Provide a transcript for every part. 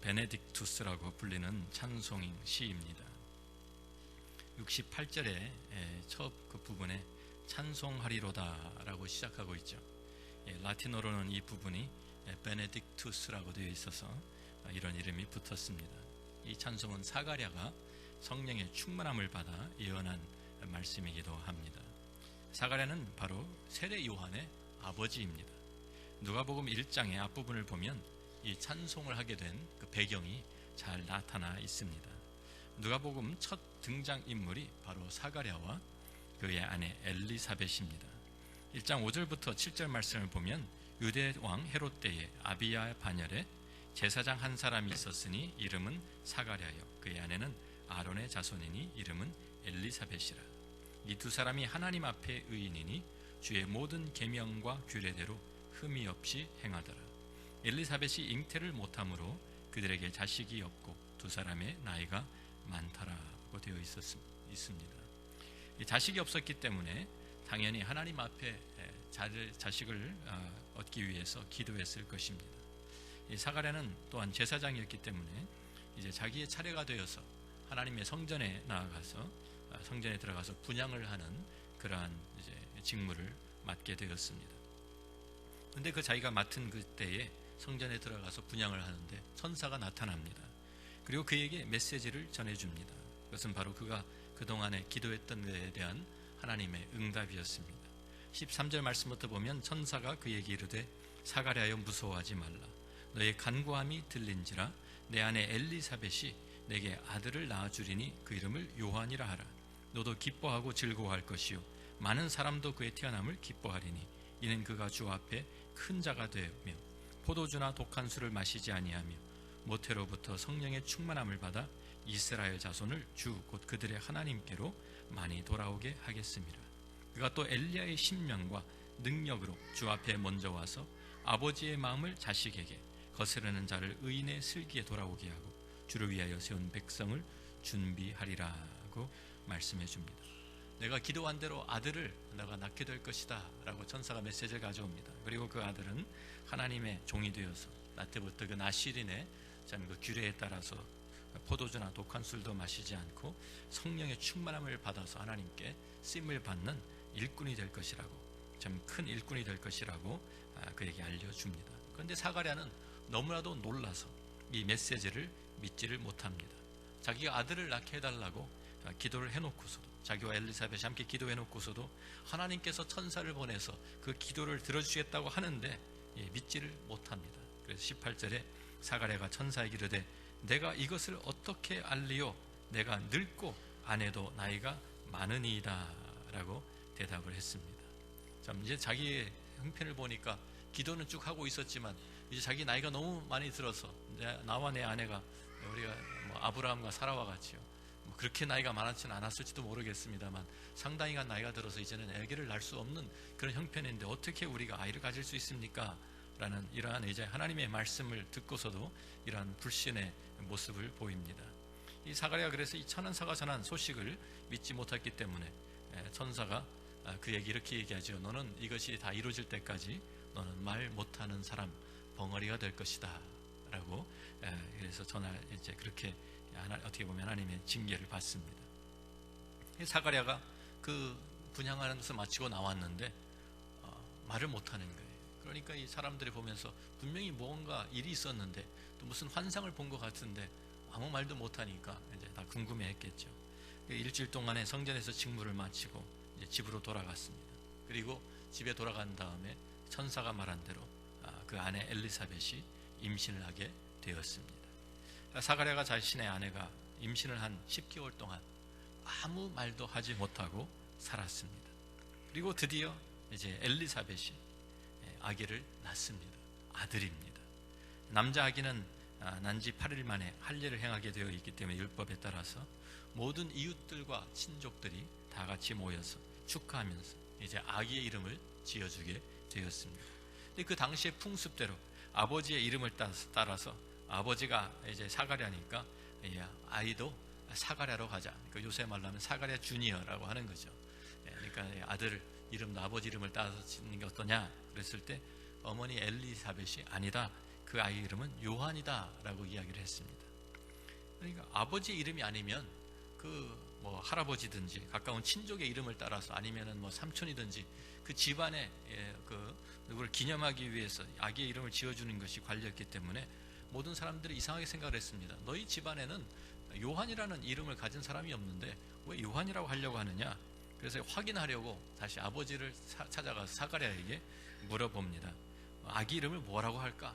베네딕투스라고 불리는 찬송 시입니다. 68절에 첫 그 부분에 찬송하리로다라고 시작하고 있죠. 라틴어로는 이 부분이 베네딕투스라고 되어 있어서 이런 이름이 붙었습니다. 이 찬송은 사가랴가 성령의 충만함을 받아 예언한 말씀이기도 합니다. 사가랴는 바로 세례 요한의 아버지입니다. 누가복음 1장의 앞부분을 보면 이 찬송을 하게 된 그 배경이 잘 나타나 있습니다. 누가복음 첫 등장인물이 바로 사가랴와 그의 아내 엘리사벳입니다. 1장 5절부터 7절 말씀을 보면 유대 왕 헤롯 때에 아비야 반열에 제사장 한 사람이 있었으니 이름은 사가랴요 그의 아내는 아론의 자손이니 이름은 엘리사벳이라. 이 두 사람이 하나님 앞에 의인이니 주의 모든 계명과 규례대로 흠이 없이 행하더라. 엘리사벳이 잉태를 못함으로 그들에게 자식이 없고 두 사람의 나이가 많더라고 되어 있습니다. 자식이 없었기 때문에 당연히 하나님 앞에 자식을 얻기 위해서 기도했을 것입니다. 사가랴는 또한 제사장이었기 때문에 이제 자기의 차례가 되어서 하나님의 성전에 나아가서 성전에 들어가서 분향을 하는 그러한 이제 직무를 맡게 되었습니다. 그런데 그 자기가 맡은 그때에 성전에 들어가서 분향을 하는데 천사가 나타납니다. 그리고 그에게 메시지를 전해줍니다. 그것은 바로 그가 그동안에 기도했던 데에 대한 하나님의 응답이었습니다. 13절 말씀부터 보면 천사가 그에게 이르되 사가랴여 무서워하지 말라. 너의 간구함이 들린지라 내 아내 엘리사벳이 내게 아들을 낳아주리니 그 이름을 요한이라 하라. 너도 기뻐하고 즐거워할 것이요 많은 사람도 그의 태어남을 기뻐하리니 이는 그가 주 앞에 큰 자가 되며 포도주나 독한 술을 마시지 아니하며 모태로부터 성령의 충만함을 받아 이스라엘 자손을 주 곧 그들의 하나님께로 많이 돌아오게 하겠습니다. 그가 또 엘리야의 신명과 능력으로 주 앞에 먼저 와서 아버지의 마음을 자식에게 거스르는 자를 의인의 슬기에 돌아오게 하고 주를 위하여 세운 백성을 준비하리라고 말씀해 줍니다. 내가 기도한 대로 아들을 내가 낳게 될 것이다 라고 천사가 메시지를 가져옵니다. 그리고 그 아들은 하나님의 종이 되어서 나 때부터 그 나시린의 그 규례에 따라서 포도주나 독한 술도 마시지 않고 성령의 충만함을 받아서 하나님께 쓰임을 받는 일꾼이 될 것이라고, 참 큰 일꾼이 될 것이라고 그에게 알려줍니다. 그런데 사가랴는 너무나도 놀라서 이 메시지를 믿지를 못합니다. 자기가 아들을 낳게 해달라고 기도를 해놓고서도, 자기와 엘리사벳이 함께 기도해놓고서도 하나님께서 천사를 보내서 그 기도를 들어주시겠다고 하는데 믿지를 못합니다. 그래서 18절에 사가랴가 천사에게 이르되 내가 이것을 어떻게 알리요? 내가 늙고 아내도 나이가 많으니이다 라고 대답을 했습니다. 참 이제 자기의 형편을 보니까 기도는 쭉 하고 있었지만 이제 자기 나이가 너무 많이 들어서 이제 나와 내 아내가 우리가 아브라함과 사라와 같이요 그렇게 나이가 많지는 않았을지도 모르겠습니다만 상당히 나이가 들어서 이제는 아기를 낳을 수 없는 그런 형편인데 어떻게 우리가 아이를 가질 수 있습니까? 라는 이러한 이제 하나님의 말씀을 듣고서도 이러한 불신의 모습을 보입니다. 이 사가랴가 그래서 이 천사가 전한 소식을 믿지 못했기 때문에 천사가 그에게 이렇게 얘기하죠. 너는 이것이 다 이루어질 때까지 너는 말 못하는 사람 벙어리가 될 것이다 라고 그래서 전날 이제 그렇게 어떻게 보면 하나님의 징계를 받습니다. 사가랴가 그 분향하는 것을 마치고 나왔는데 말을 못하는 거예요. 그러니까 이 사람들이 보면서 분명히 뭔가 일이 있었는데 또 무슨 환상을 본 것 같은데 아무 말도 못하니까 이제 다 궁금해했겠죠. 일주일 동안에 성전에서 직무를 마치고 이제 집으로 돌아갔습니다. 그리고 집에 돌아간 다음에 천사가 말한 대로 그 아내 엘리사벳이 임신을 하게 되었습니다. 사가랴가 자신의 아내가 임신을 한 10개월 동안 아무 말도 하지 못하고 살았습니다. 그리고 드디어 이제 엘리사벳이 아기를 낳습니다. 아들입니다. 남자 아기는 난 지 8일 만에 할례를 행하게 되어 있기 때문에 율법에 따라서 모든 이웃들과 친족들이 다 같이 모여서 축하하면서 이제 아기의 이름을 지어주게 되었습니다. 근데 그 당시의 풍습대로 아버지의 이름을 따라서 아버지가 이제 사가랴니까 아이도 사가랴로 가자. 그러니까 요새 말로 하면 사가랴 주니어라고 하는 거죠. 그러니까 아들 이름도 아버지 이름을 따서 짓는 게 어떠냐 그랬을 때 어머니 엘리사벳이 아니다. 그 아이 이름은 요한이다라고 이야기를 했습니다. 그러니까 아버지 이름이 아니면 그 뭐 할아버지든지 가까운 친족의 이름을 따라서 아니면은 뭐 삼촌이든지 그 집안의 그 누구를 기념하기 위해서 아기의 이름을 지어주는 것이 관리였기 때문에 모든 사람들이 이상하게 생각을 했습니다. 너희 집안에는 요한이라는 이름을 가진 사람이 없는데 왜 요한이라고 하려고 하느냐? 그래서 확인하려고 다시 아버지를 찾아가서 사가랴에게 물어봅니다. 아기 이름을 뭐라고 할까?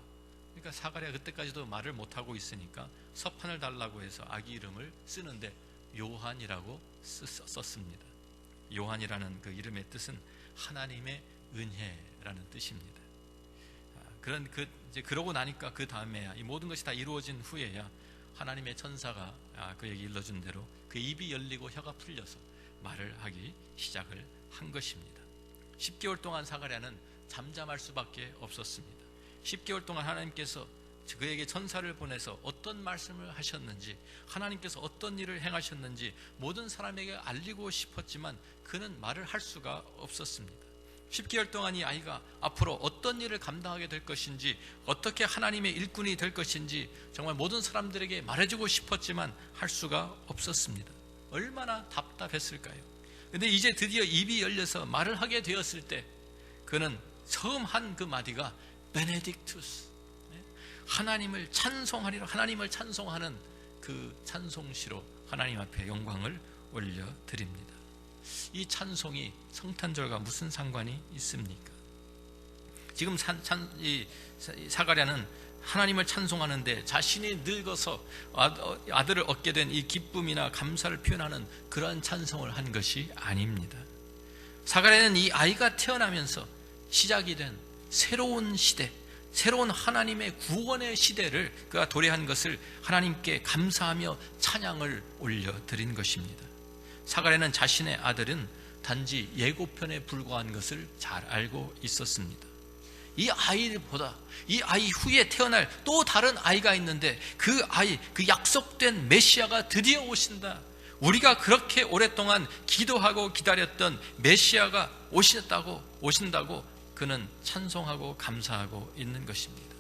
그러니까 사가랴 그때까지도 말을 못하고 있으니까 서판을 달라고 해서 아기 이름을 쓰는데 요한이라고 썼습니다. 요한이라는 그 이름의 뜻은 하나님의 은혜라는 뜻입니다. 이제 그러고 나니까 그 다음에야 이 모든 것이 다 이루어진 후에야 하나님의 천사가 그에게 일러준 대로 그 입이 열리고 혀가 풀려서 말을 하기 시작을 한 것입니다. 10개월 동안 사가랴는 잠잠할 수밖에 없었습니다. 10개월 동안 하나님께서 그에게 천사를 보내서 어떤 말씀을 하셨는지, 하나님께서 어떤 일을 행하셨는지 모든 사람에게 알리고 싶었지만 그는 말을 할 수가 없었습니다. 10개월 동안 이 아이가 앞으로 어떤 일을 감당하게 될 것인지, 어떻게 하나님의 일꾼이 될 것인지 정말 모든 사람들에게 말해주고 싶었지만 할 수가 없었습니다. 얼마나 답답했을까요? 근데 이제 드디어 입이 열려서 말을 하게 되었을 때 그는 처음 한 그 마디가 베네딕투스, 하나님을 찬송하리라, 하나님을 찬송하는 그 찬송시로 하나님 앞에 영광을 올려드립니다. 이 찬송이 성탄절과 무슨 상관이 있습니까? 지금 사가랴는 하나님을 찬송하는데 자신이 늙어서 아들을 얻게 된 이 기쁨이나 감사를 표현하는 그러한 찬송을 한 것이 아닙니다. 사가랴는 이 아이가 태어나면서 시작이 된 새로운 시대, 새로운 하나님의 구원의 시대를 그가 도래한 것을 하나님께 감사하며 찬양을 올려드린 것입니다. 사가랴는 자신의 아들은 단지 예고편에 불과한 것을 잘 알고 있었습니다. 이 아이보다 이 아이 후에 태어날 또 다른 아이가 있는데 그 아이, 그 약속된 메시아가 드디어 오신다. 우리가 그렇게 오랫동안 기도하고 기다렸던 메시아가 오신다고 그는 찬송하고 감사하고 있는 것입니다.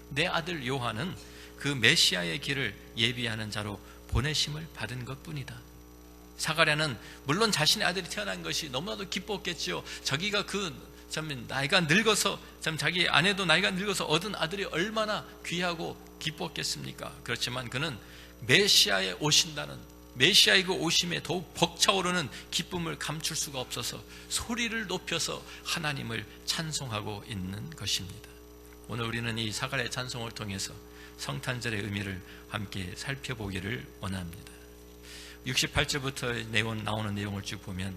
내 아들 요한은 그 메시아의 길을 예비하는 자로 보내심을 받은 것뿐이다. 사가랴는 물론 자신의 아들이 태어난 것이 너무나도 기뻤겠지요. 자기가 나이가 늙어서 자기 아내도 나이가 늙어서 얻은 아들이 얼마나 귀하고 기뻤겠습니까? 그렇지만 그는 메시아에 오신다는, 메시아의 그 오심에 더욱 벅차오르는 기쁨을 감출 수가 없어서 소리를 높여서 하나님을 찬송하고 있는 것입니다. 오늘 우리는 이 사가랴의 찬송을 통해서 성탄절의 의미를 함께 살펴보기를 원합니다. 68절부터 나오는 내용을 쭉 보면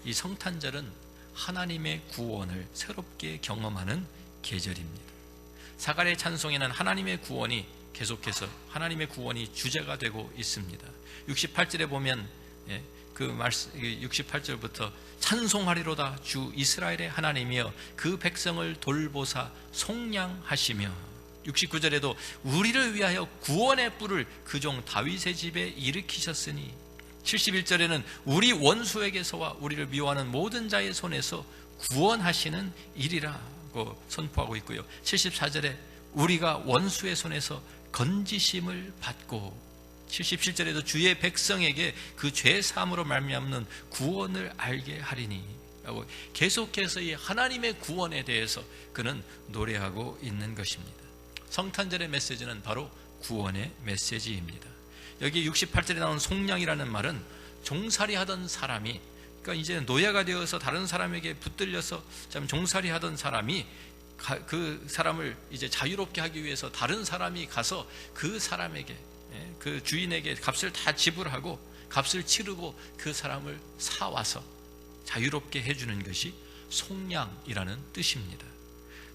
이 성탄절은 하나님의 구원을 새롭게 경험하는 계절입니다. 사가랴의 찬송에는 하나님의 구원이 계속해서 하나님의 구원이 주제가 되고 있습니다. 68절에 보면 그 말씀 68절부터 찬송하리로다 주 이스라엘의 하나님이여 그 백성을 돌보사 속량하시며, 69절에도 우리를 위하여 구원의 뿔을 그 종 다윗의 집에 일으키셨으니, 71절에는 우리 원수에게서와 우리를 미워하는 모든 자의 손에서 구원하시는 일이라고 선포하고 있고요. 74절에 우리가 원수의 손에서 건지심을 받고, 77절에도 주의 백성에게 그 죄 사함으로 말미암는 구원을 알게 하리니 라고 계속해서 이 하나님의 구원에 대해서 그는 노래하고 있는 것입니다. 성탄절의 메시지는 바로 구원의 메시지입니다. 여기 68절에 나온 속량이라는 말은 종살이 하던 사람이, 그러니까 이제 노예가 되어서 다른 사람에게 붙들려서 종살이 하던 사람이 그 사람을 이제 자유롭게 하기 위해서 다른 사람이 가서 그 사람에게, 그 주인에게 값을 다 지불하고 값을 치르고 그 사람을 사와서 자유롭게 해주는 것이 속량이라는 뜻입니다.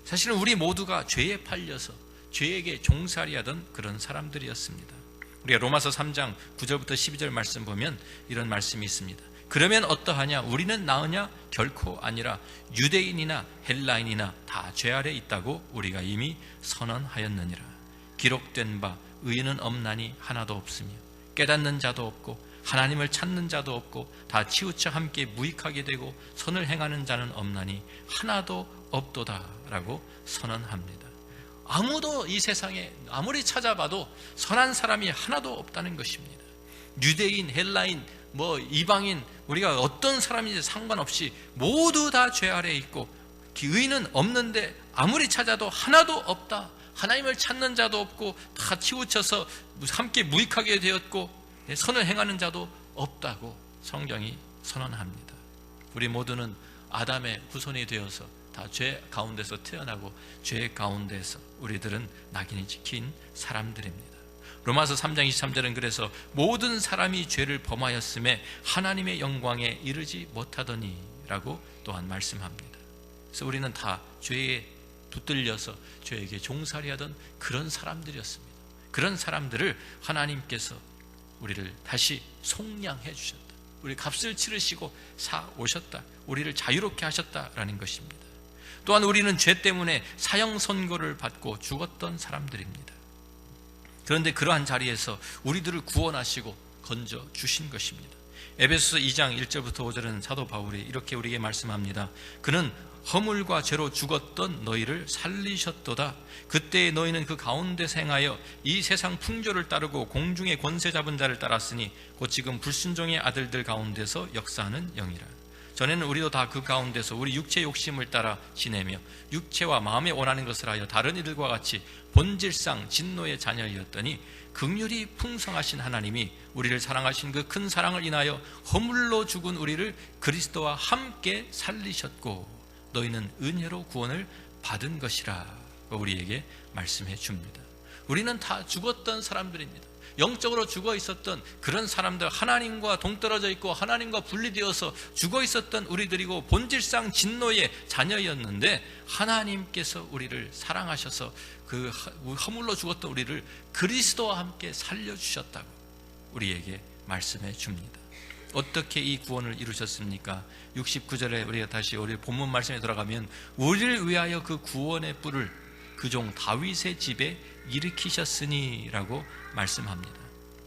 사실은 우리 모두가 죄에 팔려서 죄에게 종살이하던 그런 사람들이었습니다. 우리가 로마서 3장 9절부터 12절 말씀 보면 이런 말씀이 있습니다. 그러면 어떠하냐? 우리는 나으냐? 결코 아니라 유대인이나 헬라인이나 다 죄 아래 있다고 우리가 이미 선언하였느니라. 기록된 바 의인은 없나니 하나도 없으며 깨닫는 자도 없고 하나님을 찾는 자도 없고 다 치우쳐 함께 무익하게 되고 선을 행하는 자는 없나니 하나도 없도다 라고 선언합니다. 아무도 이 세상에 아무리 찾아봐도 선한 사람이 하나도 없다는 것입니다. 유대인, 헬라인, 이방인, 우리가 어떤 사람인지 상관없이 모두 다 죄 아래에 있고 의인은 없는데 아무리 찾아도 하나도 없다. 하나님을 찾는 자도 없고 다 치우쳐서 함께 무익하게 되었고 선을 행하는 자도 없다고 성경이 선언합니다. 우리 모두는 아담의 후손이 되어서 다 죄 가운데서 태어나고 죄 가운데서 우리들은 낙인이 찍힌 사람들입니다. 로마서 3장 23절은 그래서 모든 사람이 죄를 범하였음에 하나님의 영광에 이르지 못하더니 라고 또한 말씀합니다. 그래서 우리는 다 죄에 붙들려서 죄에게 종살이하던 그런 사람들이었습니다. 그런 사람들을 하나님께서 우리를 다시 속량해 주셨다. 우리 값을 치르시고 사 오셨다. 우리를 자유롭게 하셨다라는 것입니다. 또한 우리는 죄 때문에 사형 선고를 받고 죽었던 사람들입니다. 그런데 그러한 자리에서 우리들을 구원하시고 건져 주신 것입니다. 에베소서 2장 1절부터 5절은 사도 바울이 이렇게 우리에게 말씀합니다. 그는 허물과 죄로 죽었던 너희를 살리셨도다. 그때의 너희는 그 가운데서 행하여 이 세상 풍조를 따르고 공중의 권세 잡은 자를 따랐으니 곧 지금 불순종의 아들들 가운데서 역사하는 영이라. 전에는 우리도 다 그 가운데서 우리 육체의 욕심을 따라 지내며 육체와 마음에 원하는 것을 하여 다른 이들과 같이 본질상 진노의 자녀이었더니 긍휼이 풍성하신 하나님이 우리를 사랑하신 그 큰 사랑을 인하여 허물로 죽은 우리를 그리스도와 함께 살리셨고 너희는 은혜로 구원을 받은 것이라 우리에게 말씀해 줍니다. 우리는 다 죽었던 사람들입니다. 영적으로 죽어 있었던 그런 사람들, 하나님과 동떨어져 있고 하나님과 분리되어서 죽어 있었던 우리들이고 본질상 진노의 자녀였는데 하나님께서 우리를 사랑하셔서 그 허물로 죽었던 우리를 그리스도와 함께 살려주셨다고 우리에게 말씀해 줍니다. 어떻게 이 구원을 이루셨습니까? 69절에 우리가 다시 우리 본문 말씀에 돌아가면 우리를 위하여 그 구원의 뿔을 그 종 다윗의 집에 일으키셨으니 라고 말씀합니다.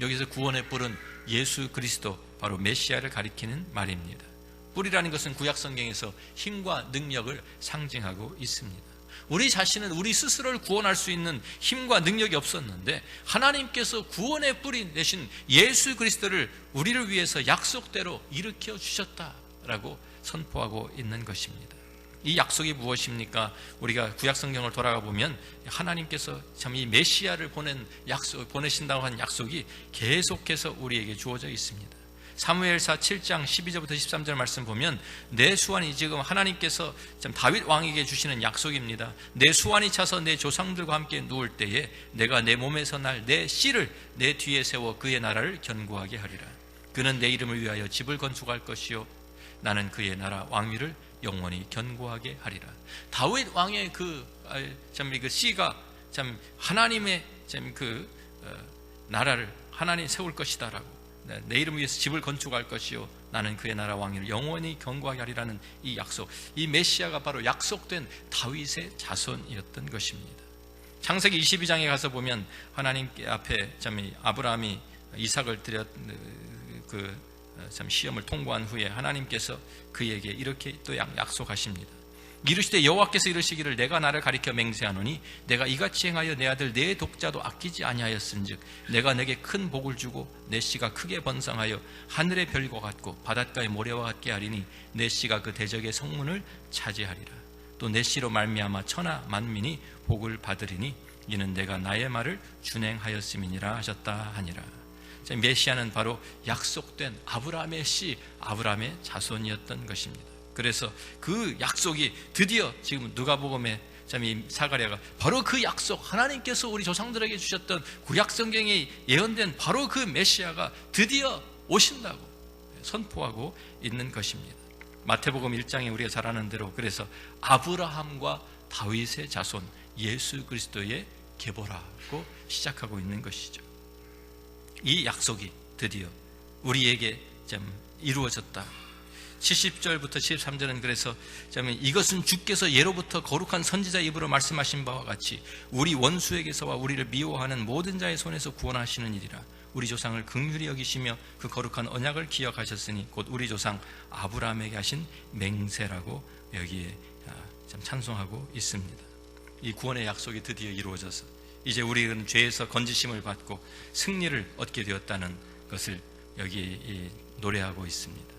여기서 구원의 뿔은 예수 그리스도 바로 메시아를 가리키는 말입니다. 뿔이라는 것은 구약 성경에서 힘과 능력을 상징하고 있습니다. 우리 자신은 우리 스스로를 구원할 수 있는 힘과 능력이 없었는데 하나님께서 구원의 뿔이 되신 예수 그리스도를 우리를 위해서 약속대로 일으켜 주셨다라고 선포하고 있는 것입니다. 이 약속이 무엇입니까? 우리가 구약 성경을 돌아가 보면 하나님께서 참 이 메시아를 보내신다고 한 약속이 계속해서 우리에게 주어져 있습니다. 사무엘사 7장 12절부터 13절 말씀 보면 내 수완이 지금 하나님께서 참 다윗 왕에게 주시는 약속입니다. 내 수완이 차서 내 조상들과 함께 누울 때에 내가 내 몸에서 날 내 씨를 내 뒤에 세워 그의 나라를 견고하게 하리라. 그는 내 이름을 위하여 집을 건축할 것이요 나는 그의 나라 왕위를 영원히 견고하게 하리라. 다윗 왕의 그 씨가 참 하나님의 나라를 하나님 세울 것이다라고, 내 이름을 위해서 집을 건축할 것이요 나는 그의 나라 왕위를 영원히 견고하게 하리라는 이 약속, 이 메시아가 바로 약속된 다윗의 자손이었던 것입니다. 창세기 22장에 가서 보면 하나님 앞에 아브라함이 이삭을 드렸 시험을 통과한 후에 하나님께서 그에게 이렇게 또 약속하십니다. 이르시되 여호와께서 이르시기를 내가 나를 가리켜 맹세하노니 내가 이같이 행하여 내 아들 내 독자도 아끼지 아니하였은즉 내가 내게 큰 복을 주고 내 씨가 크게 번성하여 하늘의 별과 같고 바닷가의 모래와 같게 하리니 내 씨가 그 대적의 성문을 차지하리라. 또 내 씨로 말미암아 천하 만민이 복을 받으리니 이는 내가 나의 말을 준행하였음이니라 하셨다 하니라. 메시아는 바로 약속된 아브라함의 씨, 아브라함의 자손이었던 것입니다. 그래서 그 약속이 드디어 지금 누가복음에 사가랴가 바로 그 약속, 하나님께서 우리 조상들에게 주셨던 구약 성경에 예언된 바로 그 메시아가 드디어 오신다고 선포하고 있는 것입니다. 마태복음 1장에 우리가 잘 아는 대로 그래서 아브라함과 다윗의 자손 예수 그리스도의 계보라고 시작하고 있는 것이죠. 이 약속이 드디어 우리에게 이루어졌다. 70절부터 73절은 그래서 이것은 주께서 예로부터 거룩한 선지자 입으로 말씀하신 바와 같이 우리 원수에게서와 우리를 미워하는 모든 자의 손에서 구원하시는 일이라. 우리 조상을 긍휼히 여기시며 그 거룩한 언약을 기억하셨으니 곧 우리 조상 아브라함에게 하신 맹세라고 여기에 찬송하고 있습니다. 이 구원의 약속이 드디어 이루어져서 이제 우리는 죄에서 건지심을 받고 승리를 얻게 되었다는 것을 여기 노래하고 있습니다.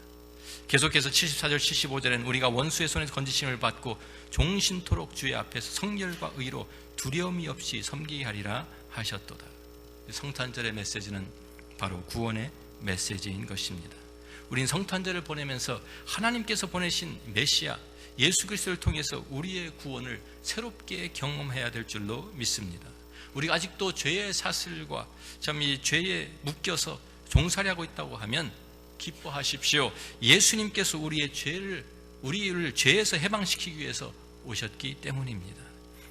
계속해서 74절 75절에는 우리가 원수의 손에서 건지심을 받고 종신토록 주의 앞에서 성결과 의로 두려움이 없이 섬기게 하리라 하셨도다. 성탄절의 메시지는 바로 구원의 메시지인 것입니다. 우린 성탄절을 보내면서 하나님께서 보내신 메시아 예수 그리스도를 통해서 우리의 구원을 새롭게 경험해야 될 줄로 믿습니다. 우리가 아직도 죄의 사슬과 이 죄에 묶여서 종살이하고 있다고 하면 기뻐하십시오. 예수님께서 우리를 죄에서 해방시키기 위해서 오셨기 때문입니다.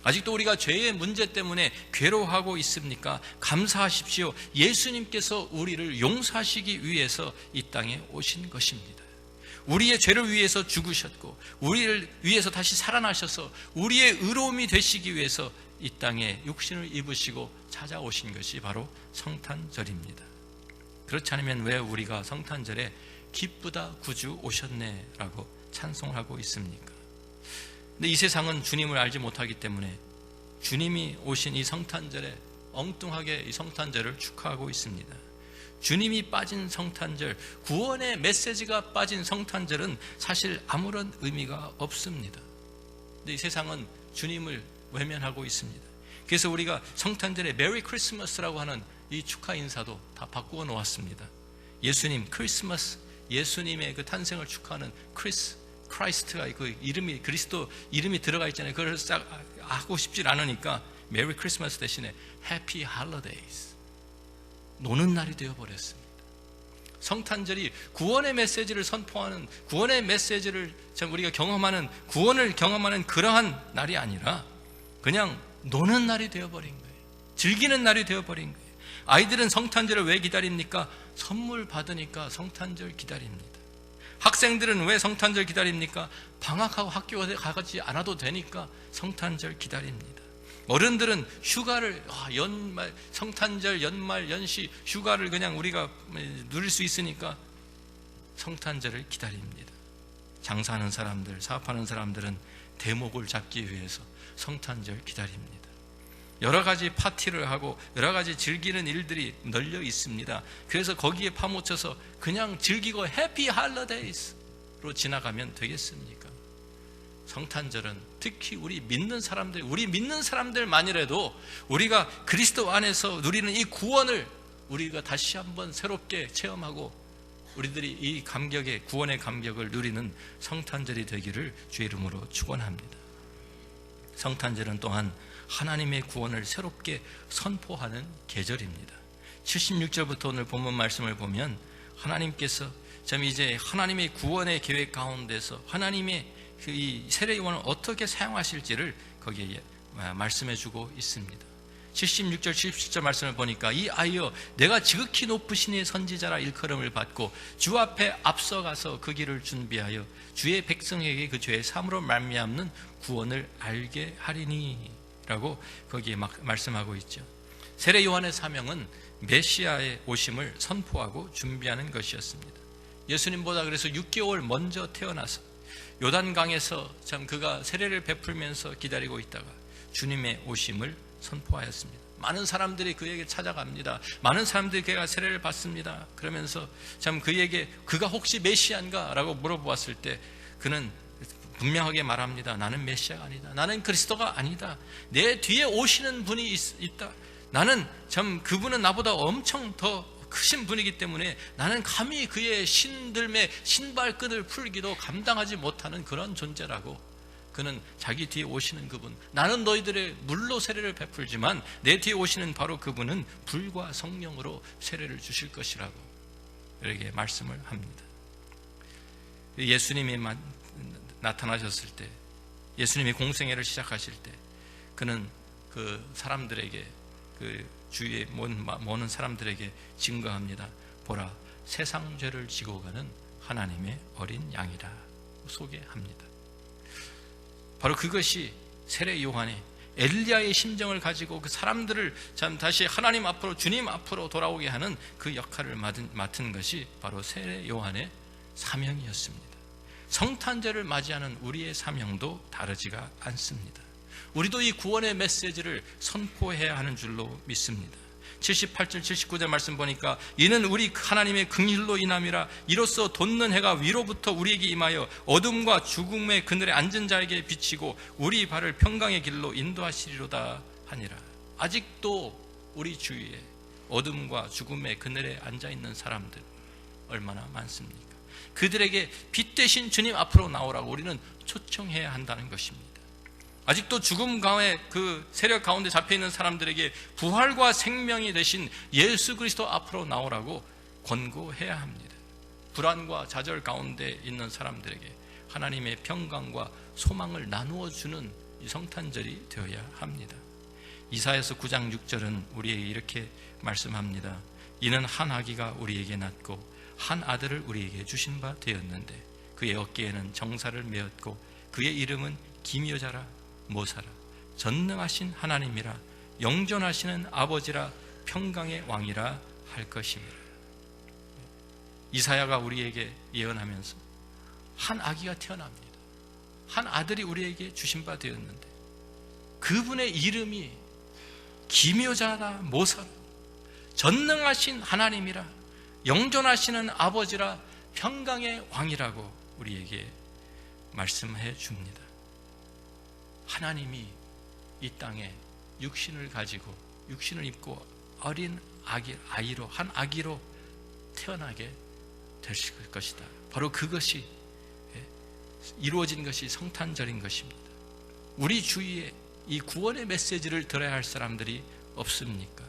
아직도 우리가 죄의 문제 때문에 괴로워하고 있습니까? 감사하십시오. 예수님께서 우리를 용서하시기 위해서 이 땅에 오신 것입니다. 우리의 죄를 위해서 죽으셨고 우리를 위해서 다시 살아나셔서 우리의 의로움이 되시기 위해서 이 땅에 육신을 입으시고 찾아오신 것이 바로 성탄절입니다. 그렇지 않으면 왜 우리가 성탄절에 기쁘다 구주 오셨네 라고 찬송하고 있습니까? 근데 이 세상은 주님을 알지 못하기 때문에 주님이 오신 이 성탄절에 엉뚱하게 이 성탄절을 축하하고 있습니다. 주님이 빠진 성탄절, 구원의 메시지가 빠진 성탄절은 사실 아무런 의미가 없습니다. 근데 이 세상은 주님을 외면하고 있습니다. 그래서 우리가 성탄절에 메리 크리스마스라고 하는 이 축하 인사도 다 바꾸어 놓았습니다. 예수님 크리스마스, 예수님의 그 탄생을 축하하는 크라이스트가 그 이름이 그리스도 이름이 들어가 있잖아요. 그걸 싹 하고 싶지 않으니까 메리 크리스마스 대신에 해피 할리데이즈, 노는 날이 되어버렸습니다. 성탄절이 구원의 메시지를 선포하는, 구원의 메시지를 우리가 경험하는, 구원을 경험하는 그러한 날이 아니라 그냥 노는 날이 되어버린 거예요. 즐기는 날이 되어버린 거예요. 아이들은 성탄절을 왜 기다립니까? 선물 받으니까 성탄절 기다립니다. 학생들은 왜 성탄절 기다립니까? 방학하고 학교 가지 않아도 되니까 성탄절 기다립니다. 어른들은 휴가를 연말, 성탄절, 연말, 연시 휴가를 그냥 우리가 누릴 수 있으니까 성탄절을 기다립니다. 장사하는 사람들, 사업하는 사람들은 대목을 잡기 위해서 성탄절 기다립니다. 여러 가지 파티를 하고 여러 가지 즐기는 일들이 널려 있습니다. 그래서 거기에 파묻혀서 그냥 즐기고 해피 할리데이스로 지나가면 되겠습니까? 성탄절은 특히 우리 믿는 사람들만이라도 우리가 그리스도 안에서 누리는 이 구원을 우리가 다시 한번 새롭게 체험하고 우리들이 이 감격의, 구원의 감격을 누리는 성탄절이 되기를 주의 이름으로 축원합니다. 성탄절은 또한 하나님의 구원을 새롭게 선포하는 계절입니다. 76절부터 오늘 본문 말씀을 보면 하나님께서 이제 하나님의 구원의 계획 가운데서 하나님의 이 세례 요한을 어떻게 사용하실지를 거기에 말씀해 주고 있습니다. 76절 77절 말씀을 보니까 이 아이여 내가 지극히 높으신 이의 선지자라 일컬음을 받고 주 앞에 앞서가서 그 길을 준비하여 주의 백성에게 그 죄의 사함으로 말미암는 구원을 알게 하리니 라고 거기에 말씀하고 있죠. 세례 요한의 사명은 메시아의 오심을 선포하고 준비하는 것이었습니다. 예수님보다 그래서 6개월 먼저 태어나서 요단강에서 그가 세례를 베풀면서 기다리고 있다가 주님의 오심을 선포하였습니다. 많은 사람들이 그에게 찾아갑니다. 많은 사람들이 그가 세례를 받습니다. 그러면서 그에게 그가 혹시 메시아인가? 라고 물어보았을 때 그는 분명하게 말합니다. 나는 메시아가 아니다. 나는 그리스도가 아니다. 내 뒤에 오시는 분이 있다. 나는 그분은 나보다 엄청 더 크신 분이기 때문에 나는 감히 그의 신들매 신발끈을 풀기도 감당하지 못하는 그런 존재라고. 그는 자기 뒤에 오시는 그분, 나는 너희들의 물로 세례를 베풀지만 내 뒤에 오시는 바로 그분은 불과 성령으로 세례를 주실 것이라고 이렇게 말씀을 합니다. 예수님이 나타나셨을 때, 예수님이 공생애를 시작하실 때 그는 그 사람들에게, 그 주위에 모는 사람들에게 증거합니다. 보라, 세상 죄를 지고 가는 하나님의 어린 양이라 소개합니다. 바로 그것이 세례 요한의 엘리야의 심정을 가지고 그 사람들을 다시 하나님 앞으로, 주님 앞으로 돌아오게 하는 그 역할을 맡은 것이 바로 세례 요한의 사명이었습니다. 성탄절을 맞이하는 우리의 사명도 다르지가 않습니다. 우리도 이 구원의 메시지를 선포해야 하는 줄로 믿습니다. 78절 79절 말씀 보니까 이는 우리 하나님의 긍휼로 인함이라. 이로써 돋는 해가 위로부터 우리에게 임하여 어둠과 죽음의 그늘에 앉은 자에게 비치고 우리 발을 평강의 길로 인도하시리로다 하니라. 아직도 우리 주위에 어둠과 죽음의 그늘에 앉아있는 사람들 얼마나 많습니까? 그들에게 빛 대신 주님 앞으로 나오라고 우리는 초청해야 한다는 것입니다. 아직도 죽음 가운데 그 세력 가운데 잡혀있는 사람들에게 부활과 생명이 되신 예수 그리스도 앞으로 나오라고 권고해야 합니다. 불안과 좌절 가운데 있는 사람들에게 하나님의 평강과 소망을 나누어 주는 이 성탄절이 되어야 합니다. 이사야서 9장 6절은 우리에게 이렇게 말씀합니다. 이는 한 아기가 우리에게 낳고 한 아들을 우리에게 주신 바 되었는데 그의 어깨에는 정사를 메었고 그의 이름은 기묘자라 모사라 전능하신 하나님이라 영존하시는 아버지라 평강의 왕이라 할 것입니다. 이사야가 우리에게 예언하면서 한 아기가 태어납니다. 한 아들이 우리에게 주신 바 되었는데 그분의 이름이 기묘자라 모사라 전능하신 하나님이라 영존하시는 아버지라 평강의 왕이라고 우리에게 말씀해 줍니다. 하나님이 이 땅에 육신을 가지고 육신을 입고 어린 아이로 한 아기로 태어나게 되실 것이다. 바로 그것이 이루어진 것이 성탄절인 것입니다. 우리 주위에 이 구원의 메시지를 들어야 할 사람들이 없습니까?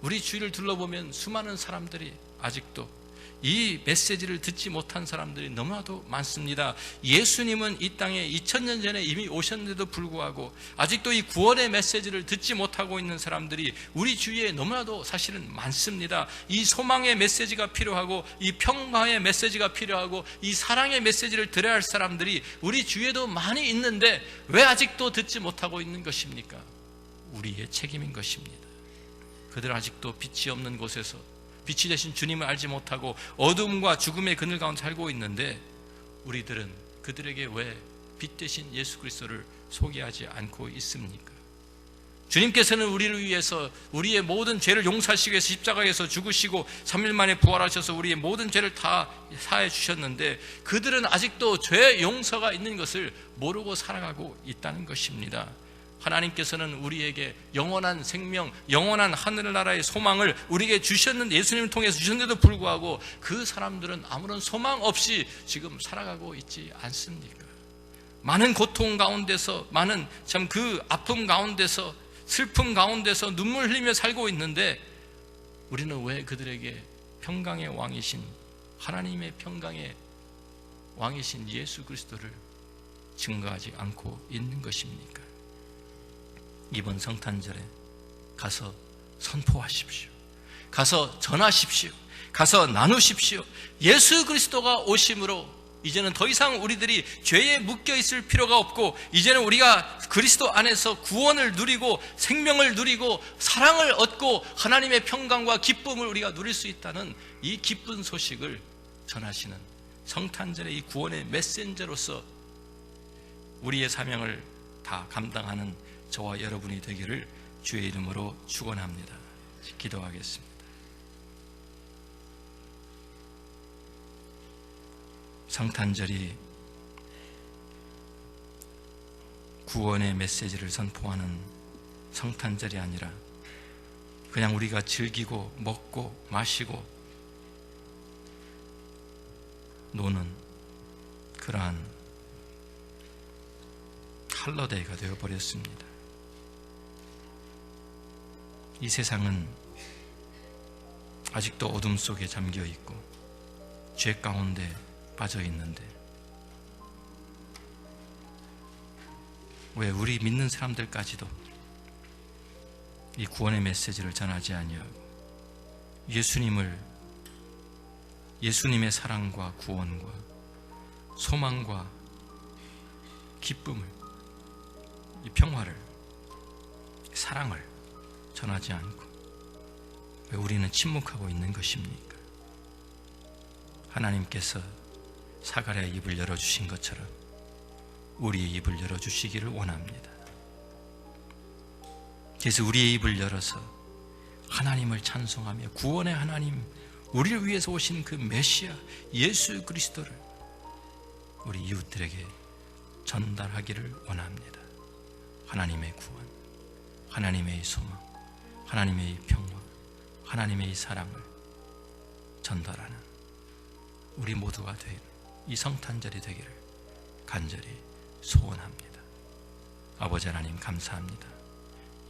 우리 주위를 둘러보면 수많은 사람들이 아직도 이 메시지를 듣지 못한 사람들이 너무나도 많습니다. 예수님은 이 땅에 2000년 전에 이미 오셨는데도 불구하고 아직도 이 구원의 메시지를 듣지 못하고 있는 사람들이 우리 주위에 너무나도 사실은 많습니다. 이 소망의 메시지가 필요하고 이 평화의 메시지가 필요하고 이 사랑의 메시지를 들어야 할 사람들이 우리 주위에도 많이 있는데 왜 아직도 듣지 못하고 있는 것입니까? 우리의 책임인 것입니다. 그들은 아직도 빛이 없는 곳에서 빛이 되신 주님을 알지 못하고 어둠과 죽음의 그늘 가운데 살고 있는데 우리들은 그들에게 왜 빛 되신 예수 그리스도를 소개하지 않고 있습니까? 주님께서는 우리를 위해서 우리의 모든 죄를 용서하시기 위해서 십자가에서 죽으시고 3일 만에 부활하셔서 우리의 모든 죄를 다 사해 주셨는데 그들은 아직도 죄 용서가 있는 것을 모르고 살아가고 있다는 것입니다. 하나님께서는 우리에게 영원한 생명, 영원한 하늘나라의 소망을 우리에게 주셨는데 예수님을 통해서 주셨는데도 불구하고 그 사람들은 아무런 소망 없이 지금 살아가고 있지 않습니까? 많은 고통 가운데서, 많은 참 그 아픔 가운데서, 슬픔 가운데서 눈물 흘리며 살고 있는데 우리는 왜 그들에게 평강의 왕이신 하나님의 평강의 왕이신 예수 그리스도를 증거하지 않고 있는 것입니까? 이번 성탄절에 가서 선포하십시오. 가서 전하십시오. 가서 나누십시오. 예수 그리스도가 오심으로 이제는 더 이상 우리들이 죄에 묶여 있을 필요가 없고 이제는 우리가 그리스도 안에서 구원을 누리고 생명을 누리고 사랑을 얻고 하나님의 평강과 기쁨을 우리가 누릴 수 있다는 이 기쁜 소식을 전하시는 성탄절의 이 구원의 메신저로서 우리의 사명을 다 감당하는 저와 여러분이 되기를 주의 이름으로 축원합니다. 기도하겠습니다. 성탄절이 구원의 메시지를 선포하는 성탄절이 아니라 그냥 우리가 즐기고 먹고 마시고 노는 그러한 할러데이가 되어버렸습니다. 이 세상은 아직도 어둠 속에 잠겨 있고 죄 가운데 빠져 있는데 왜 우리 믿는 사람들까지도 이 구원의 메시지를 전하지 아니하고 예수님의 사랑과 구원과 소망과 기쁨을, 이 평화를, 사랑을 전하지 않고 왜 우리는 침묵하고 있는 것입니까? 하나님께서 사가랴의 입을 열어주신 것처럼 우리의 입을 열어주시기를 원합니다. 그래서 우리의 입을 열어서 하나님을 찬송하며 구원의 하나님, 우리를 위해서 오신 그 메시아 예수 그리스도를 우리 이웃들에게 전달하기를 원합니다. 하나님의 구원, 하나님의 소망, 하나님의 평화, 하나님의 사랑을 전달하는 우리 모두가 되기를, 이 성탄절이 되기를 간절히 소원합니다. 아버지 하나님 감사합니다.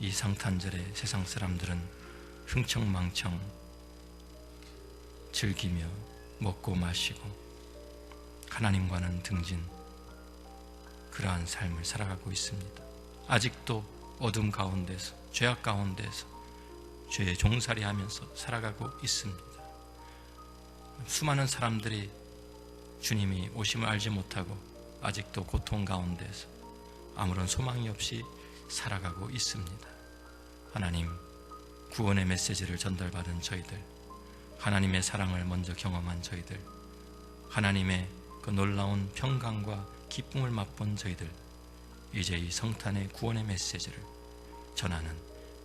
이 성탄절에 세상 사람들은 흥청망청 즐기며 먹고 마시고 하나님과는 등진 그러한 삶을 살아가고 있습니다. 아직도 어둠 가운데서, 죄악 가운데서 죄에 종살이하면서 살아가고 있습니다. 수많은 사람들이 주님이 오심을 알지 못하고 아직도 고통 가운데서 아무런 소망이 없이 살아가고 있습니다. 하나님, 구원의 메시지를 전달받은 저희들, 하나님의 사랑을 먼저 경험한 저희들, 하나님의 그 놀라운 평강과 기쁨을 맛본 저희들, 이제 이 성탄의 구원의 메시지를 전하는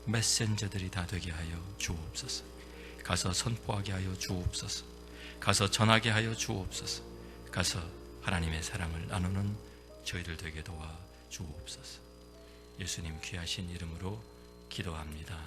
메신저들이 다 되게 하여 주옵소서. 가서 선포하게 하여 주옵소서. 가서 전하게 하여 주옵소서. 가서 하나님의 사랑을 나누는 저희들 되게 도와 주옵소서. 예수님 귀하신 이름으로 기도합니다.